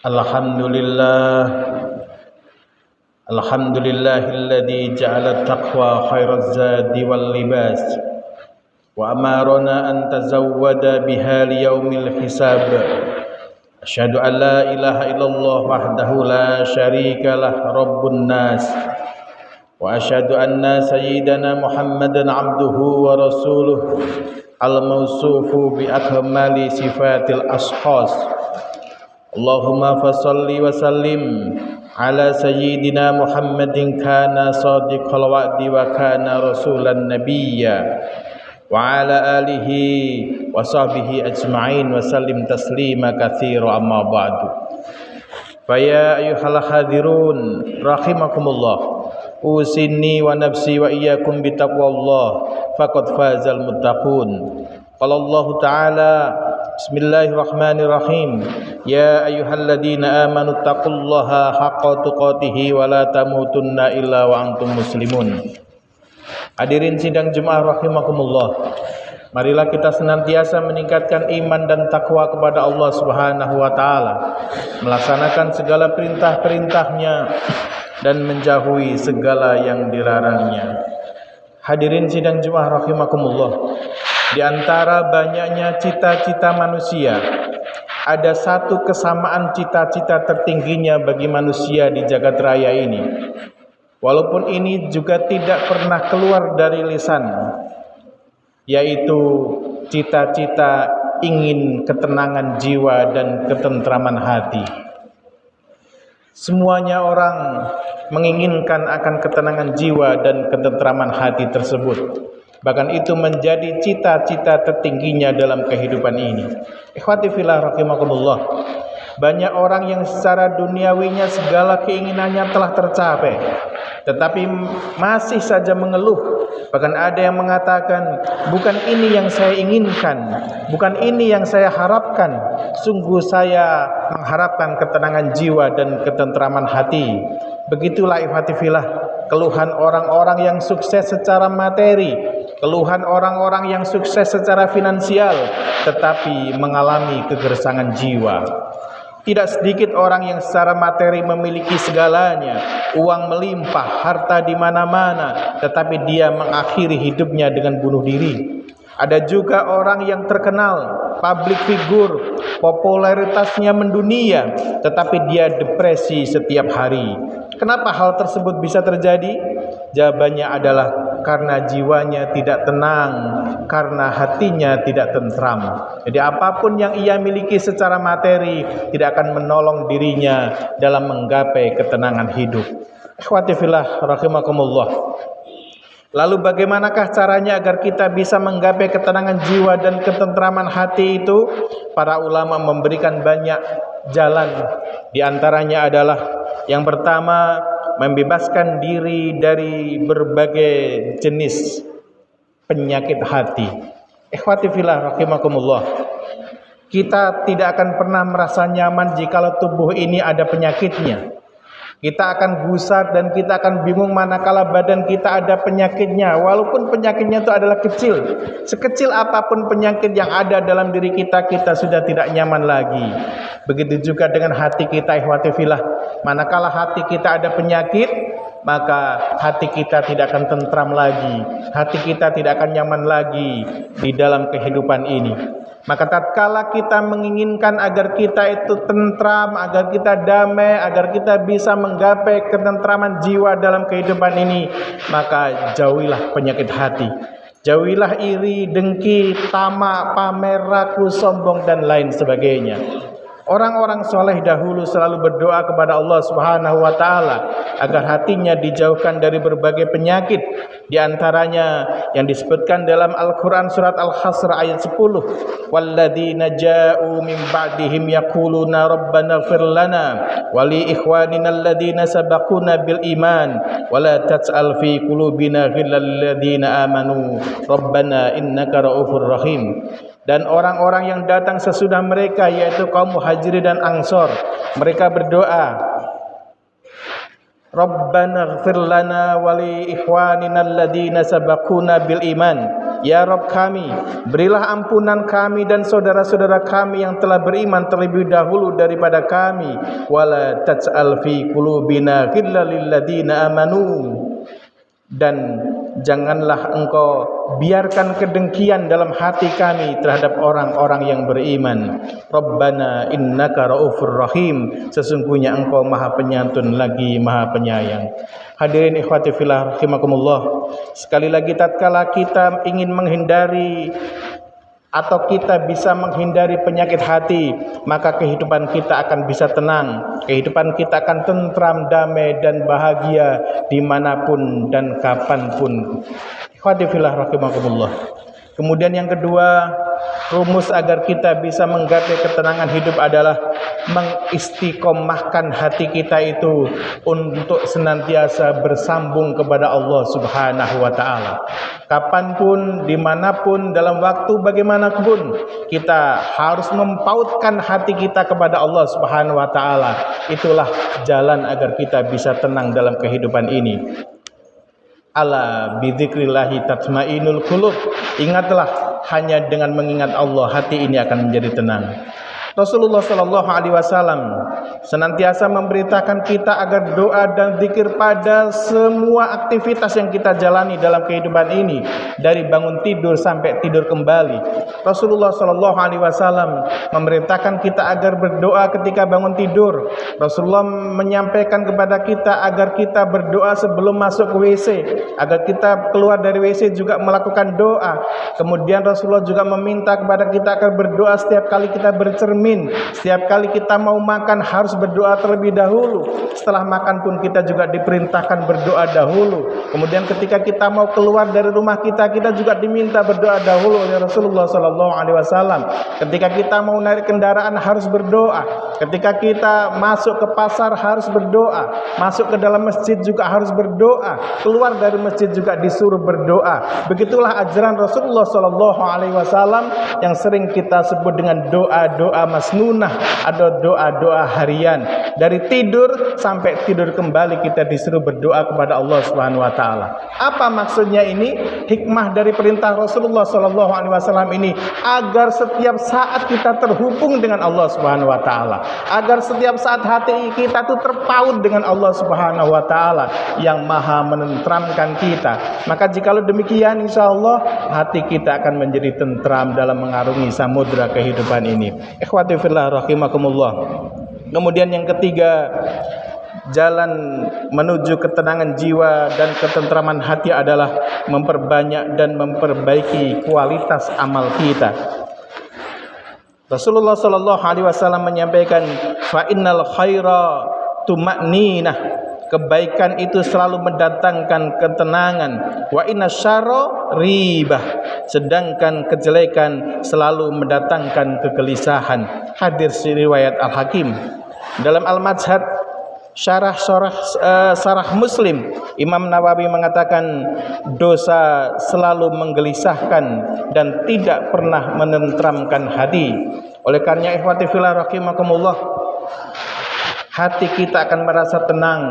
Alhamdulillah, alhamdulillahilladzi ja'ala taqwa khairaz zadi wal libas wa amarna an tazawwada biha liyaumil hisab. Asyhadu an la ilaha illallah wahdahu la syarika lah rabbun nas wa asyhadu anna sayyidana Muhammadan abduhu wa rasuluh al-mawsufu bi akmali sifatil ashas. Allahumma fasalli wa sallim ala sayyidina Muhammadin kana sadiqal wa'di wa kana rasulan nabiyya wa ala alihi wa sahbihi ajma'in wa sallim taslima katsira amma ba'du. Fa ya ayyuhal hadirun rahimakumullah, usini wa nafsi wa iyyakum bi taqwallah faqad fazal muttaqun. Qala Allah ta'ala Bismillahirrahmanirrahim. Ya ayyuhalladzina amanu taqullaha haqqa tuqatih wa la tamutunna illa wa antum muslimun. Hadirin sidang Jumat rahimakumullah. Marilah kita senantiasa meningkatkan iman dan takwa kepada Allah Subhanahu wa taala, melaksanakan segala perintah-perintahnya dan menjauhi segala yang dilarangnya. Hadirin sidang Jumat rahimakumullah. Di antara banyaknya cita-cita manusia, ada satu kesamaan cita-cita tertingginya bagi manusia di jagat raya ini. Walaupun ini juga tidak pernah keluar dari lisan, yaitu cita-cita ingin ketenangan jiwa dan ketentraman hati. Semuanya orang menginginkan akan ketenangan jiwa dan ketentraman hati tersebut. Bahkan itu menjadi cita-cita tertingginya dalam kehidupan ini. Ikhwati fillah rahimakumullah. Banyak orang yang secara duniawinya segala keinginannya telah tercapai, tetapi masih saja mengeluh. Bahkan ada yang mengatakan, bukan ini yang saya inginkan, bukan ini yang saya harapkan. Sungguh saya mengharapkan ketenangan jiwa dan ketentraman hati. Begitulah ikhwati fillah keluhan orang-orang yang sukses secara materi, keluhan orang-orang yang sukses secara finansial, tetapi mengalami kegersangan jiwa. Tidak sedikit orang yang secara materi memiliki segalanya, uang melimpah, harta di mana-mana, tetapi dia mengakhiri hidupnya dengan bunuh diri. Ada juga orang yang terkenal, public figure, popularitasnya mendunia, tetapi dia depresi setiap hari. Kenapa hal tersebut bisa terjadi? Jawabannya adalah karena jiwanya tidak tenang, karena hatinya tidak tentram. Jadi apapun yang ia miliki secara materi tidak akan menolong dirinya dalam menggapai ketenangan hidup. Ikhwati fillah rahimakumullah. Lalu bagaimanakah caranya agar kita bisa menggapai ketenangan jiwa dan ketentraman hati itu? Para ulama memberikan banyak jalan. Di antaranya adalah yang pertama, membebaskan diri dari berbagai jenis penyakit hati. Ikhwati fillah rahimakumullah. Kita tidak akan pernah merasa nyaman jikalau tubuh ini ada penyakitnya. Kita akan gusar dan kita akan bingung manakala badan kita ada penyakitnya. Walaupun penyakitnya itu adalah kecil, sekecil apapun penyakit yang ada dalam diri kita, kita sudah tidak nyaman lagi. Begitu juga dengan hati kita, ikhwati fillah. Manakala hati kita ada penyakit, maka hati kita tidak akan tentram lagi, hati kita tidak akan nyaman lagi di dalam kehidupan ini. Maka tatkala kita menginginkan agar kita itu tentram, agar kita damai, agar kita bisa menggapai ketentraman jiwa dalam kehidupan ini, maka jauhilah penyakit hati. Jauhilah iri, dengki, tamak, pamer, ragu, sombong dan lain sebagainya. Orang-orang soleh dahulu selalu berdoa kepada Allah Subhanahu wa taala agar hatinya dijauhkan dari berbagai penyakit. Di antaranya yang disebutkan dalam Al-Qur'an surat Al-Hasr ayat 10, walladzina ja'u min ba'dihim yaquluna rabbana ighfir lana wa li ikhwanina alladzina sabaquna bil iman wa la taj'al fi qulubina ghillal ladzina amanu rabbana innaka ra'ufur rahim. Dan orang-orang yang datang sesudah mereka, yaitu kaum Muhajirin dan Ansor, mereka berdoa, Rabbana ighfir lana wa li ikhwanina alladhina sabaquna bil iman. Ya Rabb kami, berilah ampunan kami dan saudara-saudara kami yang telah beriman terlebih dahulu daripada kami. Wala taj'al fi qulubina ghillan lil ladzina amanu. Dan janganlah engkau biarkan kedengkian dalam hati kami terhadap orang-orang yang beriman. Rabbana innaka raufur rahim. Sesungguhnya engkau maha penyantun lagi maha penyayang. Hadirin ikhwati fillah rahimakumullah, sekali lagi tatkala kita ingin menghindari atau kita bisa menghindari penyakit hati, maka kehidupan kita akan bisa tenang, kehidupan kita akan tentram, damai dan bahagia dimanapun dan kapanpun. Ikhwati fillah rahimakumullah. Kemudian yang kedua, rumus agar kita bisa menggapai ketenangan hidup adalah mengistiqomahkan hati kita itu untuk senantiasa bersambung kepada Allah Subhanahu wa ta'ala. Kapanpun, dimanapun, dalam waktu bagaimanapun, kita harus mempautkan hati kita kepada Allah Subhanahu wa ta'ala. Itulah jalan agar kita bisa tenang dalam kehidupan ini. Ala bidzikrillahi tatmainul qulub. Ingatlah, hanya dengan mengingat Allah hati ini akan menjadi tenang. Rasulullah sallallahu alaihi wasallam senantiasa memberitakan kita agar doa dan zikir pada semua aktivitas yang kita jalani dalam kehidupan ini, dari bangun tidur sampai tidur kembali. Rasulullah sallallahu alaihi wasallam memerintahkan kita agar berdoa ketika bangun tidur. Rasulullah menyampaikan kepada kita agar kita berdoa sebelum masuk ke WC, agar kita keluar dari WC juga melakukan doa. Kemudian Rasulullah juga meminta kepada kita agar berdoa setiap kali kita bercermin. Setiap kali kita mau makan harus berdoa terlebih dahulu. Setelah makan pun kita juga diperintahkan berdoa dahulu. Kemudian ketika kita mau keluar dari rumah kita juga diminta berdoa dahulu oleh Rasulullah sallallahu alaihi wasallam. Ketika kita mau naik kendaraan harus berdoa. Ketika kita masuk ke pasar harus berdoa. Masuk ke dalam masjid juga harus berdoa. Keluar dari masjid juga disuruh berdoa. Begitulah ajaran Rasulullah sallallahu alaihi wasallam yang sering kita sebut dengan doa-doa masnunah atau doa-doa harian. Dari tidur sampai tidur kembali kita disuruh berdoa kepada Allah Subhanahu wa taala. Apa maksudnya ini? Hikmah dari perintah Rasulullah sallallahu alaihi wasallam ini agar setiap saat kita terhubung dengan Allah Subhanahu wa taala, agar setiap saat hati kita itu terpaut dengan Allah Subhanahu wa taala yang maha menenteramkan kita. Maka jikalau demikian, insyaallah hati kita akan menjadi tentram dalam mengarungi samudra kehidupan ini. Ikhwati fillah rahimakumullah. Kemudian yang ketiga, jalan menuju ketenangan jiwa dan ketentraman hati adalah memperbanyak dan memperbaiki kualitas amal kita. Rasulullah sallallahu alaihi wasallam menyampaikan, fa innal khaira tuma'ninah. Kebaikan itu selalu mendatangkan ketenangan. Wa inna syarra ribah. Sedangkan kejelekan selalu mendatangkan kegelisahan. Hadir riwayat Al-Hakim. Dalam Al-Madhhab Syarah Muslim, Imam Nawawi mengatakan dosa selalu menggelisahkan dan tidak pernah menenteramkan hati. Oleh karenanya ikhwati fillah rahimakumullah, hati kita akan merasa tenang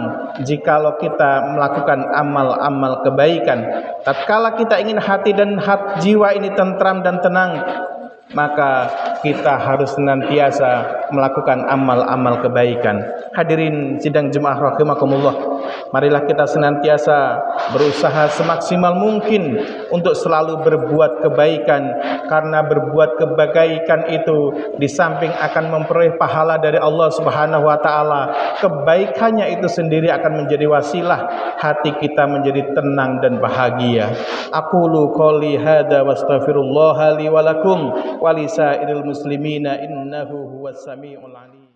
jikalau kita melakukan amal-amal kebaikan. Tatkala kita ingin hati dan jiwa ini tentram dan tenang, maka kita harus senantiasa melakukan amal-amal kebaikan. Hadirin sidang Jumat rahimakumullah, marilah kita senantiasa berusaha semaksimal mungkin untuk selalu berbuat kebaikan, karena berbuat kebaikan itu di samping akan memperoleh pahala dari Allah Subhanahu wa taala, kebaikannya itu sendiri akan menjadi wasilah hati kita menjadi tenang dan bahagia. Aqulu qouli hadza wastaghfirullah li wa lakum wa lisairil muslimina innahu huwas samiul alim.